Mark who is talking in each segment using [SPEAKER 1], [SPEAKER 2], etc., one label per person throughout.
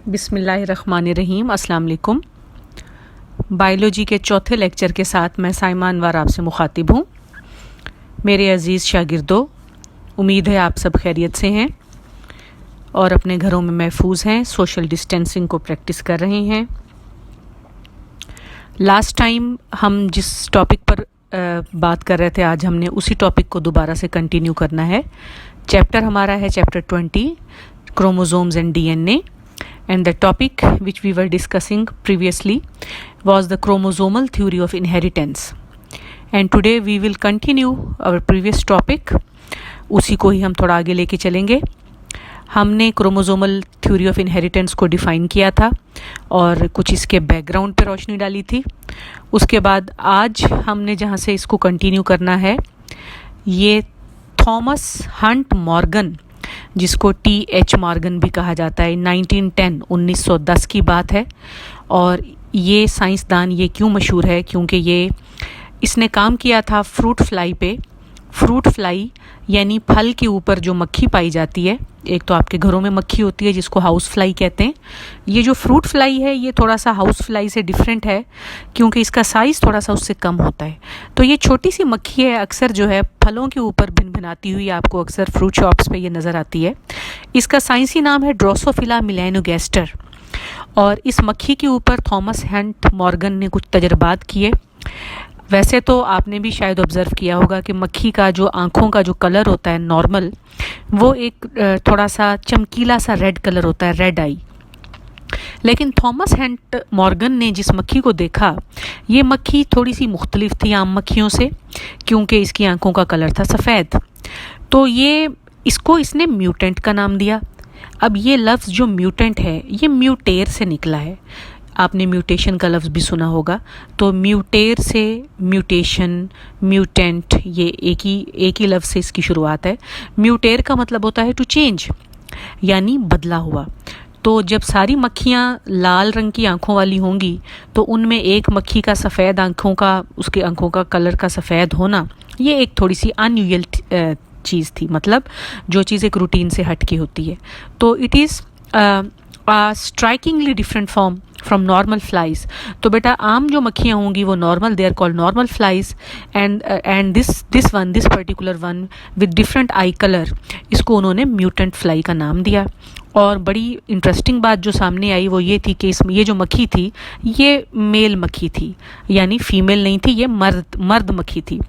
[SPEAKER 1] बिस्मिल्लाहिर्रहमानिर्रहीम। अस्सलाम वालेकुम। बायोलॉजी के चौथे लेक्चर के साथ मैं साइमा अनवर आपसे मुखातिब हूँ। मेरे अज़ीज़ शागिर्दों, उम्मीद है आप सब खैरियत से हैं और अपने घरों में महफूज हैं, सोशल डिस्टेंसिंग को प्रैक्टिस कर रहे हैं। लास्ट टाइम हम जिस टॉपिक पर बात कर रहे थे, आज हमने उसी टॉपिक को दोबारा से कंटिन्यू करना है। चैप्टर हमारा है chapter 20, chromosomes and DNA, and the topic which we were discussing previously was the chromosomal theory of inheritance, and today we will continue our previous topic। उसी को ही हम थोड़ा आगे लेके चलेंगे। हमने क्रोमोसोमल थ्योरी ऑफ इनहेरिटेंस को डिफ़ाइन किया था और कुछ इसके बैकग्राउंड पर रोशनी डाली थी। उसके बाद आज हमने जहाँ से इसको कंटिन्यू करना है, ये थॉमस हंट मॉर्गन, जिसको T.H. मॉर्गन भी कहा जाता है, 1910 की बात है। और ये साइंसदान ये क्यों मशहूर है, क्योंकि इसने काम किया था फ्रूट फ्लाई पे। फ्रूट फ्लाई यानी फल के ऊपर जो मक्खी पाई जाती है। एक तो आपके घरों में मक्खी होती है जिसको हाउस फ्लाई कहते हैं। ये जो फ्रूट फ्लाई है ये थोड़ा सा हाउस फ्लाई से डिफरेंट है, क्योंकि इसका साइज़ थोड़ा सा उससे कम होता है। तो ये छोटी सी मक्खी है, अक्सर जो है फलों के ऊपर भिनभिनाती हुई आपको अक्सर फ्रूट शॉप्स पे ये नज़र आती है। इसका साइंसी नाम है ड्रोसोफिला मेलानोगास्टर। और इस मक्खी के ऊपर थॉमस हंट मॉर्गन ने कुछ तजर्बात किए। वैसे तो आपने भी शायद ऑब्ज़र्व किया होगा कि मक्खी का जो आँखों का जो कलर होता है नॉर्मल, वो एक थोड़ा सा चमकीला सा रेड कलर होता है, रेड आई। लेकिन थॉमस हंट मॉर्गन ने जिस मक्खी को देखा, ये मक्खी थोड़ी सी मुख्तलिफ थी आम मक्खियों से, क्योंकि इसकी आँखों का कलर था सफ़ेद। तो इसने म्यूटेंट का नाम दिया। अब ये लफ्ज़ जो म्यूटेंट है ये म्यूटेर से निकला है। आपने म्यूटेशन का लफ्ज़ भी सुना होगा। तो म्यूटेर से म्यूटेशन, म्यूटेंट, ये एक ही लफ्ज़ से इसकी शुरुआत है। म्यूटेर का मतलब होता है टू चेंज, यानी बदला हुआ। तो जब सारी मक्खियाँ लाल रंग की आँखों वाली होंगी तो उनमें एक मक्खी का सफ़ेद उसके आँखों का कलर का सफ़ेद होना, ये एक थोड़ी सी अनयूजुअल चीज़ थी। मतलब जो चीज़ एक रूटीन से हट के होती है। तो it is strikingly different form from normal flies. तो बेटा आम जो मक्खियाँ होंगी वो normal, they are called normal flies, and this particular one with different eye colour, इसको उन्होंने म्यूटेंट फ्लाई का नाम दिया। और बड़ी इंटरेस्टिंग बात जो सामने आई वो ये थी कि ये जो मक्खी थी ये मेल मक्खी थी, यानी फीमेल नहीं थी, ये मर्द मक्खी थी।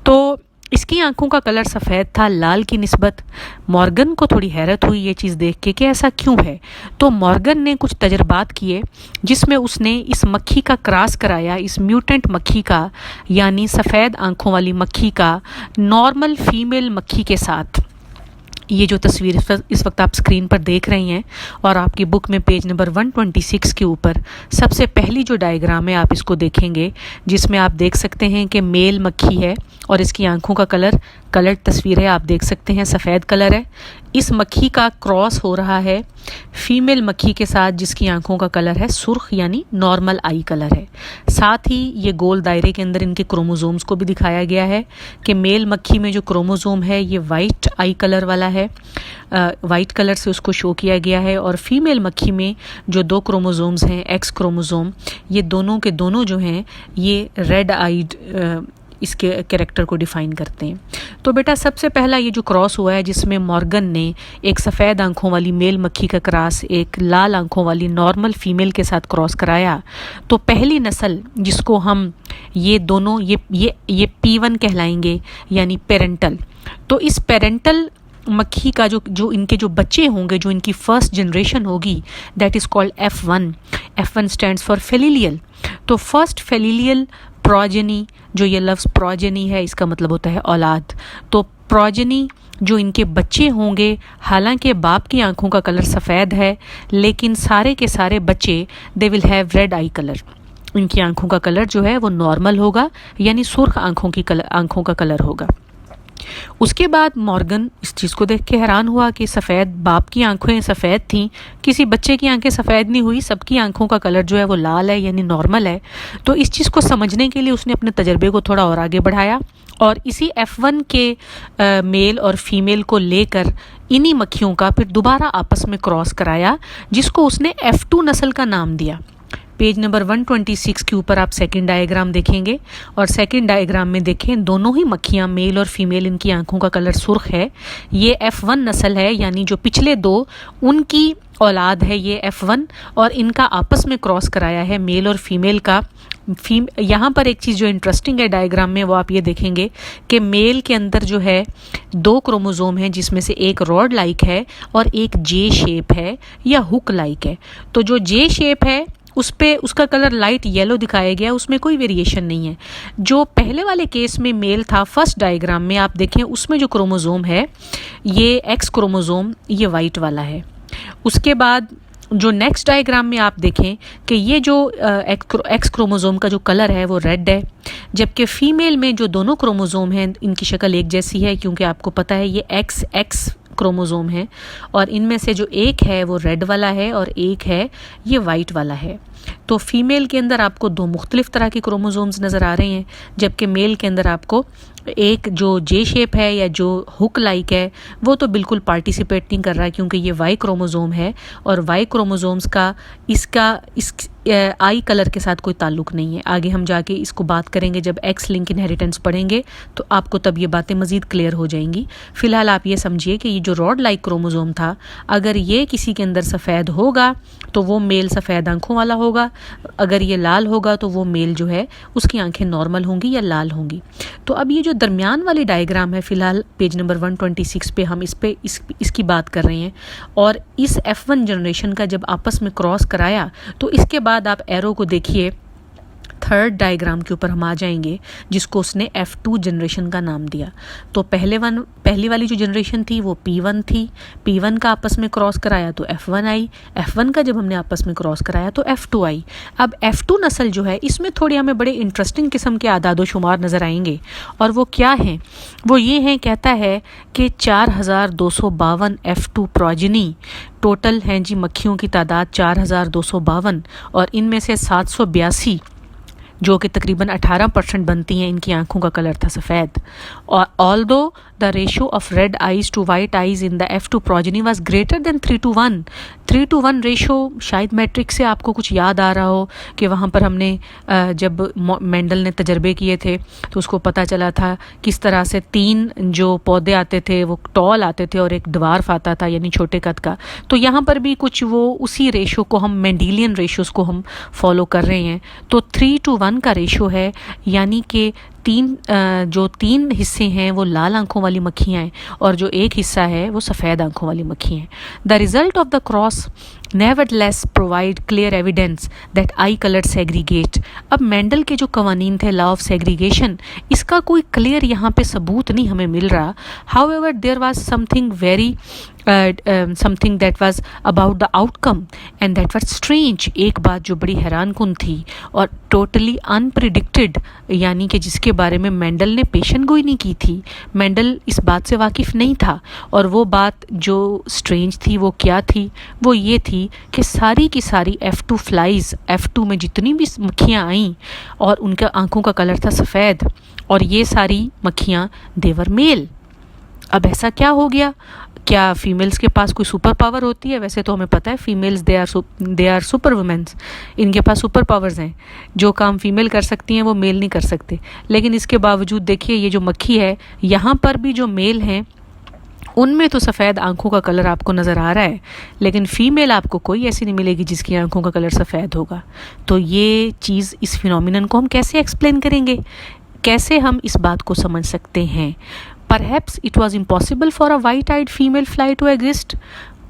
[SPEAKER 1] तो इसकी आंखों का कलर सफ़ेद था लाल की निस्बत। मॉर्गन को थोड़ी हैरत हुई ये चीज़ देख के कि ऐसा क्यों है। तो मॉर्गन ने कुछ तजर्बात किए जिसमें उसने इस मक्खी का क्रॉस कराया, इस म्यूटेंट मक्खी का, यानी सफ़ेद आंखों वाली मक्खी का नॉर्मल फीमेल मक्खी के साथ। ये जो तस्वीर इस वक्त आप स्क्रीन पर देख रही हैं और आपकी बुक में पेज नंबर 126 के ऊपर सबसे पहली जो डायग्राम है आप इसको देखेंगे, जिसमें आप देख सकते हैं कि मेल मक्खी है और इसकी आंखों का कलर तस्वीर है, आप देख सकते हैं सफ़ेद कलर है। इस मक्खी का क्रॉस हो रहा है फीमेल मक्खी के साथ जिसकी आंखों का कलर है सुर्ख, यानी नॉर्मल आई कलर है। साथ ही ये गोल दायरे के अंदर इनके क्रोमोसोम्स को भी दिखाया गया है कि मेल मक्खी में जो क्रोमोसोम है ये वाइट आई कलर वाला है, वाइट कलर से उसको शो किया गया है। और फीमेल मक्खी में जो दो क्रोमोसोम्स हैं, एक्स क्रोमोसोम, ये दोनों के दोनों जो हैं ये रेड आइड इसके कैरेक्टर को डिफ़ाइन करते हैं। तो बेटा सबसे पहला ये जो क्रॉस हुआ है जिसमें मॉर्गन ने एक सफ़ेद आंखों वाली मेल मक्खी का क्रॉस एक लाल आंखों वाली नॉर्मल फीमेल के साथ क्रॉस कराया, तो पहली नस्ल जिसको हम ये दोनों ये P1 कहलाएंगे, यानी पेरेंटल। तो इस पेरेंटल मक्खी का जो इनके जो बच्चे होंगे, जो इनकी फर्स्ट जनरेशन होगी, that is called F1। F1 stands for filial. तो फर्स्ट फेलिलियल प्रोजेनी, जो ये लफ्ज़ प्रोजेनी है इसका मतलब होता है औलाद। तो प्रोजेनी जो इनके बच्चे होंगे, हालांकि बाप की आंखों का कलर सफ़ेद है, लेकिन सारे के सारे बच्चे they will have read I colour. इनकी आंखों का कलर जो है वो नॉर्मल होगा, यानी सुर्ख आंखों का कलर होगा। उसके बाद मॉर्गन इस चीज़ को देख के हैरान हुआ कि सफ़ेद बाप की आंखें सफ़ेद थीं, किसी बच्चे की आंखें सफ़ेद नहीं हुई, सबकी आंखों का कलर जो है वो लाल है यानी नॉर्मल है। तो इस चीज़ को समझने के लिए उसने अपने तजर्बे को थोड़ा और आगे बढ़ाया और इसी F1 के मेल और फीमेल को लेकर इन्हीं मक्खियों का फिर दोबारा आपस में क्रॉस कराया, जिसको उसने F2 नस्ल का नाम दिया। पेज नंबर 126 के ऊपर आप सेकंड डायग्राम देखेंगे और सेकंड डायग्राम में देखें दोनों ही मक्खियाँ मेल और फीमेल, इनकी आंखों का कलर सुर्ख है। ये F1 नस्ल है यानी जो पिछले दो उनकी औलाद है ये F1 और इनका आपस में क्रॉस कराया है मेल और फीमेल का। यहाँ पर एक चीज़ जो इंटरेस्टिंग है डायग्राम में वो आप ये देखेंगे कि मेल के अंदर जो है 2 क्रोमोसोम हैं जिसमें से एक रॉड लाइक है और एक जे शेप है या हुक लाइक है। तो जो जे शेप है उस पे उसका कलर लाइट येलो दिखाया गया, उसमें कोई वेरिएशन नहीं है। जो पहले वाले केस में मेल था फर्स्ट डायग्राम में आप देखें उसमें जो क्रोमोसोम है ये एक्स क्रोमोसोम ये वाइट वाला है। उसके बाद जो नेक्स्ट डायग्राम में आप देखें कि ये जो एक्स क्रोमोसोम का जो कलर है वो रेड है, जबकि फीमेल में जो दोनों क्रोमोसोम हैं इनकी शक्ल एक जैसी है क्योंकि आपको पता है ये एक्स क्रोमोसोम है और इनमें से जो एक है वो रेड वाला है और एक है ये वाइट वाला है। तो फीमेल के अंदर आपको 2 मुख्तलिफ तरह के क्रोमोसोम्स नज़र आ रहे हैं, जबकि मेल के अंदर आपको एक जो जे शेप है या जो हुक लाइक है वो तो बिल्कुल पार्टिसिपेट नहीं कर रहा क्योंकि ये वाई क्रोमोसोम है और वाई क्रोमोसोम्स का इस आई कलर के साथ कोई ताल्लुक नहीं है। आगे हम जाके इसको बात करेंगे जब एक्स लिंक इनहेरिटेंस पढ़ेंगे तो आपको तब ये बातें मज़ीद क्लियर हो जाएंगी। फ़िलहाल आप ये समझिए कि ये जो रॉड लाइक क्रोमोसोम था अगर ये किसी के अंदर सफ़ेद होगा तो वो मेल सफ़ेद आंखों वाला होगा, अगर ये लाल होगा तो वो मेल जो है उसकी आंखें नॉर्मल होंगी या लाल होंगी। तो अब ये जो दरमियान वाली डायग्राम है फ़िलहाल पेज नंबर 126 पे हम इसकी बात कर रहे हैं और इस F1 जनरेशन का जब आपस में क्रॉस कराया तो इसके बाद आप एरो को देखिए थर्ड डायग्राम के ऊपर हम आ जाएंगे जिसको उसने F2 जनरेशन का नाम दिया। तो पहली वाली जो जनरेशन थी वो P1 थी, P1 का आपस में क्रॉस कराया तो F1 आई, F1 का जब हमने आपस में क्रॉस कराया तो F2 आई। अब F2 नस्ल जो है इसमें थोड़े हमें बड़े इंटरेस्टिंग किस्म के आदादो शुमार नज़र आएंगे और वो क्या हैं, वो ये हैं, कहता है कि 4252 F2 प्रोजेनी टोटल हैं जी, मक्खियों की तादाद 4252 और इनमें से 782 जो कि तकरीबन 18% बनती हैं इनकी आंखों का कलर था सफ़ेद। और although the ratio of red eyes to white eyes in the F2 progeny was greater than 3:1। 3:1 ratio शायद मैट्रिक्स से आपको कुछ याद आ रहा हो कि वहाँ पर हमने जब मेंडल ने तजर्बे किए थे तो उसको पता चला था किस तरह से 3 जो पौधे आते थे वो टॉल आते थे और एक ड्वार्फ आता था यानी छोटे कद का। तो यहाँ पर भी कुछ वो उसी रेशो को हम मेंडेलियन रेशोस को हम फॉलो कर रहे हैं। तो 3:1 का रेशो है यानी कि जो 3 हिस्से हैं वो लाल आंखों वाली मक्खियाँ हैं और जो एक हिस्सा है वो सफ़ेद आंखों वाली मक्खियाँ हैं। The result of the cross nevertheless provide clear evidence that I colour segregate. अब मेंडल के जो कवानीन थे लॉ ऑफ सेग्रीगेशन इसका कोई क्लियर यहाँ पे सबूत नहीं हमें मिल रहा। However there was something very something that was about the outcome and that was strange. एक बात जो बड़ी हैरान कुन थी और टोटली अनप्रिडिक्टेड यानी कि जिसके बारे में मेंडल ने पेशन गोई नहीं की थी, मेंडल इस बात से वाकिफ़ नहीं था। और वो बात जो स्ट्रेंज थी वो क्या थी, वो ये थी कि सारी की सारी F2 फ्लाइज, F2 में जितनी भी मक्खियाँ आईं और उनका आंखों का कलर था सफ़ेद और ये सारी मक्खियाँ देवर मेल। अब ऐसा क्या हो गया? क्या फीमेल्स के पास कोई सुपर पावर होती है? वैसे तो हमें पता है females they are super womens, इनके पास सुपर पावर्स हैं, जो काम फीमेल कर सकती हैं वो मेल नहीं कर सकते। लेकिन इसके बावजूद देखिए ये जो मक्खी है यहाँ पर भी जो मेल हैं उनमें तो सफ़ेद आंखों का कलर आपको नज़र आ रहा है, लेकिन फ़ीमेल आपको कोई ऐसी नहीं मिलेगी जिसकी आंखों का कलर सफ़ेद होगा। तो ये चीज़, इस फिनोमिनन को हम कैसे एक्सप्लेन करेंगे, कैसे हम इस बात को समझ सकते हैं? Perhaps it was impossible for a white-eyed female fly to exist.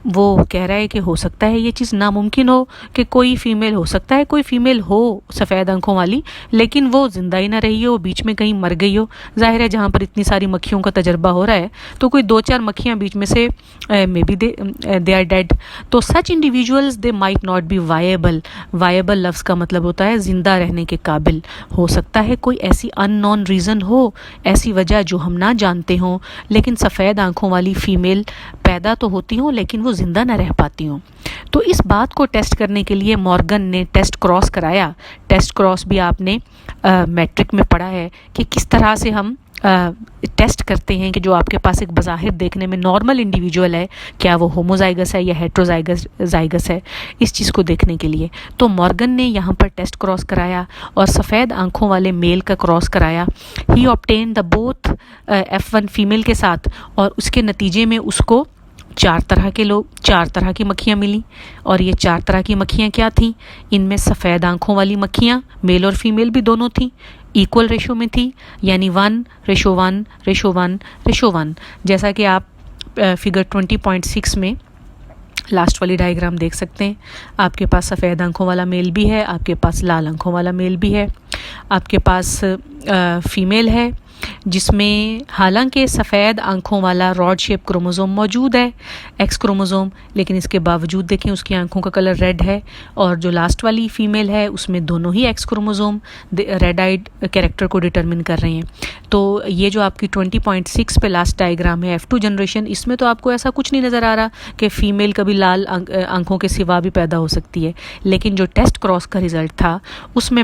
[SPEAKER 1] वो कह रहा है कि हो सकता है ये चीज़ नामुमकिन हो कि कोई फ़ीमेल हो सकता है, कोई फ़ीमेल हो सफ़ेद आंखों वाली, लेकिन वो ज़िंदा ही ना रही हो, बीच में कहीं मर गई हो। ज़ाहिर है जहाँ पर इतनी सारी मक्खियों का तजर्बा हो रहा है तो कोई 2-4 मक्खियाँ बीच में से may be they are dead. तो such individuals they might not be viable. Viable लफ्ज़ का मतलब होता है ज़िंदा रहने के काबिल। हो सकता है कोई ऐसी अननोन रीज़न हो, ऐसी वजह जो हम ना जानते हों, लेकिन सफ़ेद आंखों वाली फ़ीमेल पैदा तो होती हों लेकिन वो ज़िंदा ना रह पाती हों। तो इस बात को टेस्ट करने के लिए मॉर्गन ने टेस्ट क्रॉस कराया। टेस्ट क्रॉस भी आपने मैट्रिक में पढ़ा है कि किस तरह से हम टेस्ट करते हैं कि जो आपके पास एक बज़ाहिर देखने में नॉर्मल इंडिविजुअल है, क्या वो होमोजाइगस है या हेट्रोजाइगस है, इस चीज़ को देखने के लिए। तो मॉर्गन ने यहाँ पर टेस्ट क्रॉस कराया और सफ़ेद आंखों वाले मेल का क्रॉस कराया। He obtain the both F1 female के साथ, और उसके नतीजे में उसको 4 तरह की मक्खियाँ मिली। और ये 4 तरह की मक्खियाँ क्या थीं? इनमें सफ़ेद आंखों वाली मक्खियाँ, मेल और फीमेल भी दोनों थीं, इक्वल रेशो में थी, यानी 1:1:1:1। जैसा कि आप फिगर 20.6 में लास्ट वाली डायग्राम देख सकते हैं। आपके पास सफ़ेद आंखों वाला मेल भी है, आपके पास लाल आंखों वाला मेल भी है, आपके पास फीमेल है जिसमें हालांकि सफ़ेद आंखों वाला रॉड शेप क्रोमोसोम मौजूद है, एक्स क्रोमोसोम, लेकिन इसके बावजूद देखें उसकी आंखों का कलर रेड है। और जो लास्ट वाली फ़ीमेल है उसमें दोनों ही X chromosome red eyed character को डिटरमिन कर रहे हैं। तो ये जो आपकी 20.6 पे लास्ट डायग्राम है F2 जनरेशन, इसमें तो आपको ऐसा कुछ नहीं नज़र आ रहा कि फ़ीमेल कभी लाल आंखों के सिवा भी पैदा हो सकती है। लेकिन जो टेस्ट क्रॉस का रिज़ल्ट था उसमें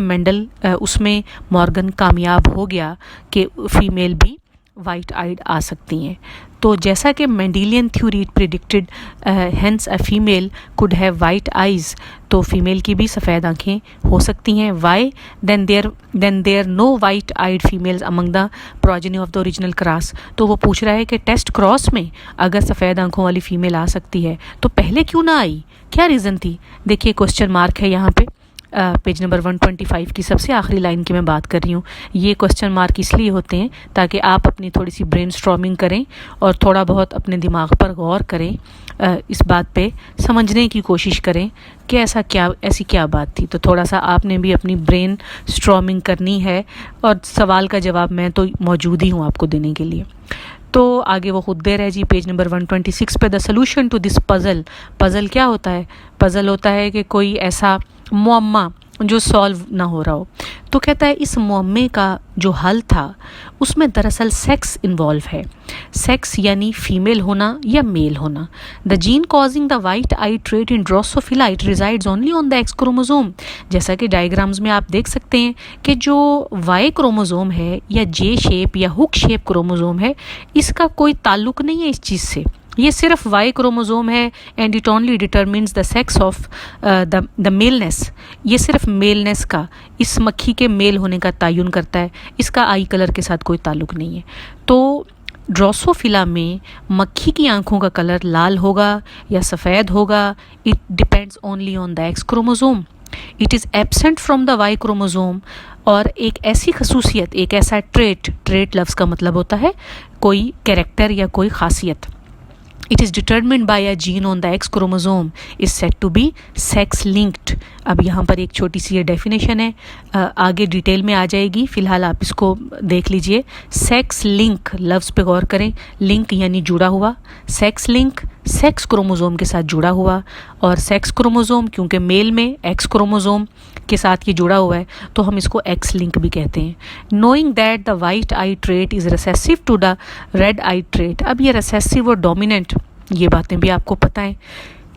[SPEAKER 1] मॉर्गन कामयाब हो गया कि फीमेल भी वाइट आइड आ सकती हैं। तो जैसा कि Mendelian theory predicted hence a female could have white eyes, तो फीमेल की भी सफ़ेद आंखें हो सकती हैं। Why then there no white eyed females among the progeny of the original cross. तो वो पूछ रहा है कि टेस्ट क्रॉस में अगर सफ़ेद आंखों वाली फ़ीमेल आ सकती है तो पहले क्यों ना आई, क्या रीज़न थी? देखिए क्वेश्चन मार्क है यहाँ पे, पेज नंबर 125 की सबसे आखिरी लाइन की मैं बात कर रही हूँ। ये क्वेश्चन मार्क इसलिए होते हैं ताकि आप अपनी थोड़ी सी ब्रेनस्टॉर्मिंग करें और थोड़ा बहुत अपने दिमाग पर गौर करें, इस बात पे समझने की कोशिश करें कि ऐसी क्या बात थी। तो थोड़ा सा आपने भी अपनी ब्रेन स्टॉर्मिंग करनी है और सवाल का जवाब मैं तो मौजूद ही हूँ आपको देने के लिए। तो आगे वो खुद दे रहे जी, पेज नंबर 126 पे, the solution to this puzzle. Puzzle क्या होता है? पज़ल होता है कि कोई ऐसा मुअम्मा जो सॉल्व ना हो रहा हो। तो कहता है इस मुअम्मे का जो हल था उसमें दरअसल सेक्स इन्वॉल्व है। सेक्स यानी फीमेल होना या मेल होना। The gene causing the white eye trait in Drosophila it resides only on the X chromosome. जैसा कि डायग्राम्स में आप देख सकते हैं कि जो वाई क्रोमोसोम है या जे शेप या हुक शेप क्रोमोसोम है, इसका कोई ताल्लुक नहीं है इस चीज़ से। ये सिर्फ वाई क्रोमोसोम है and it only determines the sex of the maleness. ये सिर्फ मेलनेस का, इस मक्खी के मेल होने का तयन करता है, इसका आई कलर के साथ कोई ताल्लुक नहीं है। तो ड्रोसोफिला में मक्खी की आंखों का कलर लाल होगा या सफ़ेद होगा, it depends only on the X chromosome. It is absent from the Y chromosome. और एक ऐसी खसूसियत, एक ऐसा ट्रेट लफ्ज़ का मतलब होता है कोई कैरेक्टर या कोई खासियत। It is determined by a gene on the X chromosome is said to be sex linked। अब यहाँ पर एक छोटी सी ये डेफिनेशन है, आगे डिटेल में आ जाएगी, फ़िलहाल आप इसको देख लीजिए। सेक्स लिंक लफ्ज़ पे गौर करें, लिंक यानी जुड़ा हुआ, सेक्स लिंक सेक्स क्रोमोसोम के साथ जुड़ा हुआ। और सेक्स क्रोमोसोम क्योंकि मेल में एक्स क्रोमोसोम के साथ ये जुड़ा हुआ है तो हम इसको एक्स लिंक भी कहते हैं। Knowing that the white eye trait is recessive to the red eye trait. अब ये रिसेसिव और डोमिनेंट, ये बातें भी आपको पता है।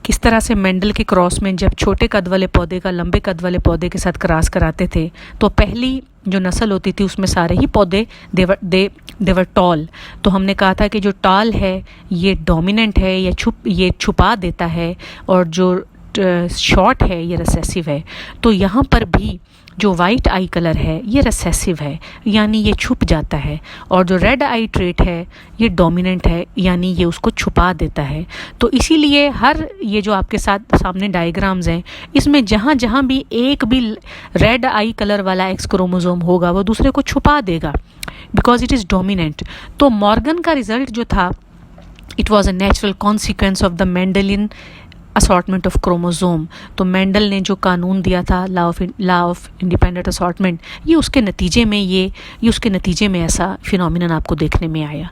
[SPEAKER 1] किस तरह से मेंडल के क्रॉस में जब छोटे कद वाले पौधे का लंबे कद वाले पौधे के साथ क्रॉस कराते थे तो पहली जो नस्ल होती थी उसमें सारे ही पौधे देवर टॉल। तो हमने कहा था कि जो टॉल है ये डोमिनेंट है, ये छुपा देता है, और जो शॉर्ट है ये रिसेसिव है। तो यहाँ पर भी जो वाइट आई कलर है ये रिसेसिव है, यानी ये छुप जाता है, और जो रेड आई ट्रेट है ये डोमिनेंट है, यानी ये उसको छुपा देता है। तो इसीलिए हर ये जो आपके साथ सामने डायग्राम्स हैं इसमें जहाँ जहाँ भी एक भी रेड आई कलर वाला एक्स क्रोमोसोम होगा वो दूसरे को छुपा देगा, बिकॉज इट इज़ डोमिनेंट। तो मॉर्गन का रिज़ल्ट जो था it was a natural consequence of the Mendelian assortment of chromosome. तो मेंडल ने जो कानून दिया था, लॉ ऑफ इंडिपेंडेंट असॉर्टमेंट, ये उसके नतीजे में ऐसा फिनोमिनन आपको देखने में आया।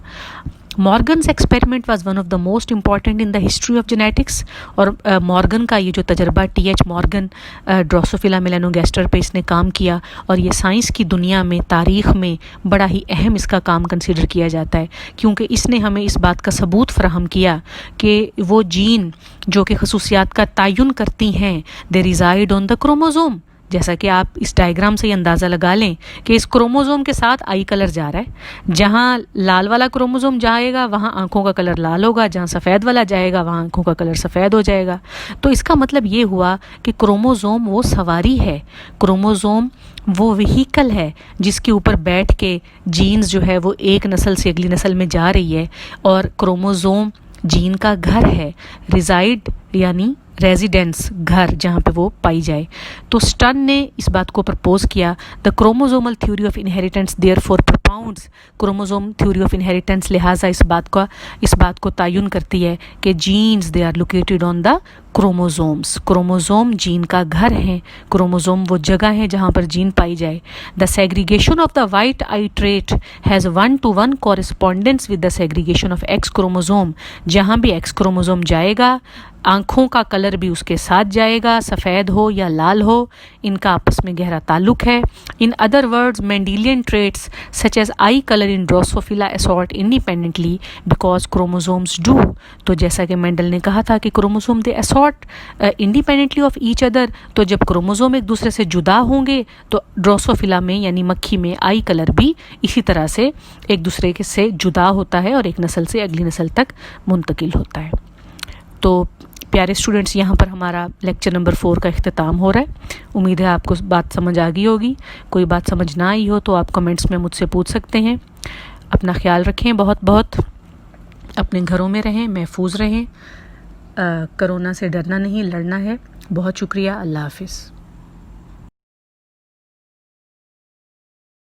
[SPEAKER 1] Morgan's experiment was one of the most important in the history of genetics. और मॉर्गन का ये जो तजर्बा, टी.एच. मॉर्गन ड्रोसोफिला मेलानोगास्टर पे इसने काम किया, और ये साइंस की दुनिया में, तारीख़ में बड़ा ही अहम इसका काम कंसिडर किया जाता है, क्योंकि इसने हमें इस बात का सबूत फराहम किया कि वो जीन जो कि खसूसियात का तयन करती हैं, दे रिजाइड ऑन द क्रोमोसोम। जैसा कि आप इस डायग्राम से ही अंदाज़ा लगा लें कि इस क्रोमोसोम के साथ आई कलर जा रहा है। जहाँ लाल वाला क्रोमोसोम जाएगा वहाँ आँखों का कलर लाल होगा, जहाँ सफ़ेद वाला जाएगा वहाँ आँखों का कलर सफ़ेद हो जाएगा। तो इसका मतलब ये हुआ कि क्रोमोसोम वो सवारी है, क्रोमोसोम वो व्हीकल है जिसके ऊपर बैठ के जीन्स जो है वो एक नस्ल से अगली नस्ल में जा रही है, और क्रोमोसोम जीन का घर है, रिजाइड यानी रेजिडेंस, घर जहाँ पे वो पाई जाए। तो स्टर्न ने इस बात को प्रपोज किया, the chromosomal theory of inheritance therefore propounds, chromosome theory of inheritance लिहाजा इस बात को तयन करती है कि genes they are located on the chromosomes. Chromosome gene का घर है, क्रोमोसोम वो जगह है जहाँ पर जीन पाई जाए। The segregation of the white eye trait has 1-to-1 correspondence with the segregation of x chromosome. जहाँ भी एक्स क्रोमोसोम जाएगा, आँखों का कलर भी उसके साथ जाएगा, सफ़ेद हो या लाल हो, इनका आपस में गहरा ताल्लुक है। In other words, Mendelian traits such as eye colour in Drosophila assort independently because chromosomes do. तो जैसा कि मेंडल ने कहा था कि chromosome they assort independently of each other, तो जब क्रोमोसोम एक दूसरे से जुदा होंगे तो ड्रोसोफिला में यानी मक्खी में आई कलर भी इसी तरह से एक दूसरे के से जुदा होता है और एक नस्ल से अगली नस्ल तक मुंतकिल होता है। तो प्यारे स्टूडेंट्स, यहाँ पर हमारा लेक्चर नंबर 4 का इख्तिताम हो रहा है। उम्मीद है आपको बात समझ आ गई होगी। कोई बात समझ ना आई हो तो आप कमेंट्स में मुझसे पूछ सकते हैं। अपना ख्याल रखें, बहुत बहुत अपने घरों में रहें, महफूज रहें। कोरोना से डरना नहीं, लड़ना है। बहुत शुक्रिया। अल्लाह हाफिज़।